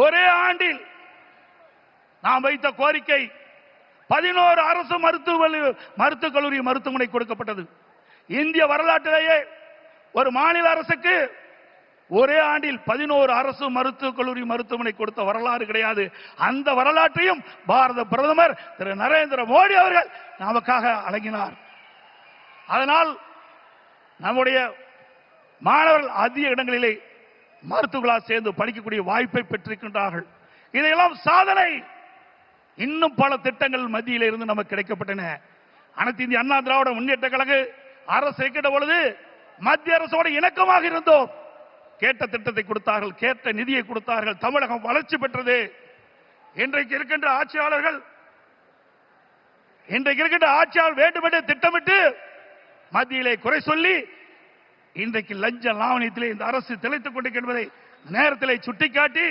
ஒரே ஆண்டில் நாம் வைத்த கோரிக்கை 11 அரசு மருத்துவக் கல்லூரி மருத்துவமனை கொடுக்கப்பட்டது. இந்திய வரலாற்றிலேயே ஒரு மாநில அரசுக்கு ஒரே ஆண்டில் 11 அரசு மருத்துவக் கல்லூரி மருத்துவமனை கொடுத்த வரலாறு கிடையாது. அந்த வரலாற்றையும் பாரத பிரதமர் திரு நரேந்திர மோடி அவர்கள் நமக்காக வழங்கினார். அதனால் நம்முடைய மாணவர்கள் அதிக இடங்களிலே மருத்துவர்களாக சேர்ந்து படிக்கக்கூடிய வாய்ப்பை பெற்றிருக்கின்றார்கள். இதையெல்லாம் சாதனை. இன்னும் பல திட்டங்கள் மத்தியில் இருந்து நமக்கு கிடைக்கப்பட்டன. அனைத்து இந்திய அண்ணா திராவிட முன்னேற்ற கழக அரசு இருக்கின்ற பொழுது மத்திய அரசோடு இணக்கமாக இருந்தோம். கேட்ட திட்டத்தை கொடுத்தார்கள், கேட்ட நிதியை கொடுத்தார்கள். தமிழகம் வளர்ச்சி பெற்றது. இன்றைக்கு இருக்கின்ற ஆட்சியாளர்கள் வேண்டுமென்றே திட்டமிட்டு மத்தியிலே குறை சொல்லி இன்றைக்கு லஞ்ச லாவணியத்திலே இந்த அரசு திளைத்துக் கொண்டிருக்கின்றதை நேரத்திலே சுட்டிக்காட்டி,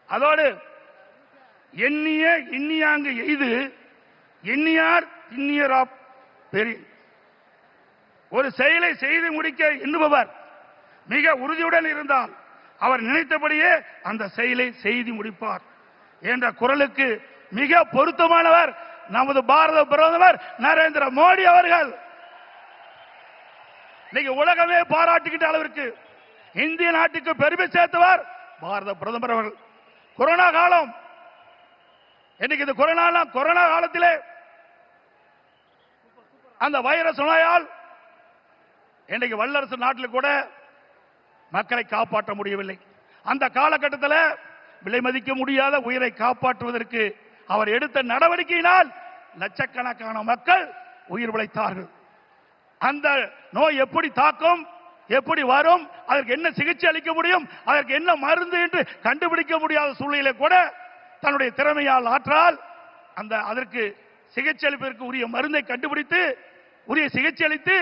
அதோடு எண்ணிய எண்ணியாங்கு எய்து எண்ணியார் திண்ணியராப் பெரிய ஒரு செயலை செய்து முடிக்க எண்ணுபவர் மிக உறுதியுடன் இருந்தால் அவர் நினைத்தபடியே அந்த செயலை செய்து முடிப்பார் என்ற குரலுக்கு மிக பொருத்தமானவர் நமது பாரத பிரதமர் நரேந்திர மோடி அவர்கள். இன்னைக்கு உலகமே பாராட்டுகின்ற அளவிற்கு இந்திய நாட்டுக்கு பெருமை சேர்த்தவர் பாரத பிரதமர் அவர்கள். கொரோனா காலம், இன்னைக்கு இந்த கொரோனா காலத்திலே அந்த வைரஸ் நோயால் இன்றைக்கு வல்லரசு நாட்டில் கூட மக்களை காப்பாற்ற முடியவில்லை. அந்த காலகட்டத்தில் விலை மதிக்க முடியாத உயிரை காப்பாற்றுவதற்கு அவர் எடுத்த நடவடிக்கையினால் லட்சக்கணக்கான மக்கள் உயிர் பிழைத்தார்கள். அந்த நோய் எப்படி தாக்கும், எப்படி வரும், அதற்கு என்ன சிகிச்சை அளிக்க முடியும், அதற்கு என்ன மருந்து என்று கண்டுபிடிக்க முடியாத சூழ்நிலை கூட தன்னுடைய திறமையால் ஆற்றால் அதற்கு சிகிச்சை அளிப்பதற்கு உரிய மருந்தை கண்டுபிடித்து உரிய சிகிச்சை அளித்து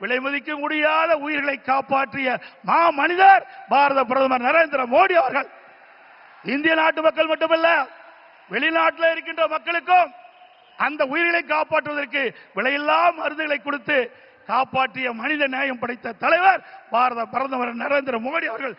விலை மதிக்க முடியாத உயிர்களை காப்பாற்றிய மா மனிதர் பாரத பிரதமர் நரேந்திர மோடி அவர்கள். இந்திய நாட்டு மக்கள் மட்டுமல்ல, வெளிநாட்டில் இருக்கின்ற மக்களுக்கும் அந்த உயிர்களை காப்பாற்றுவதற்கு விலையில்லா மருந்துகளை கொடுத்து காப்பாற்றிய மனித நேயம் படைத்த தலைவர் பாரத பிரதமர் நரேந்திர மோடி அவர்கள்.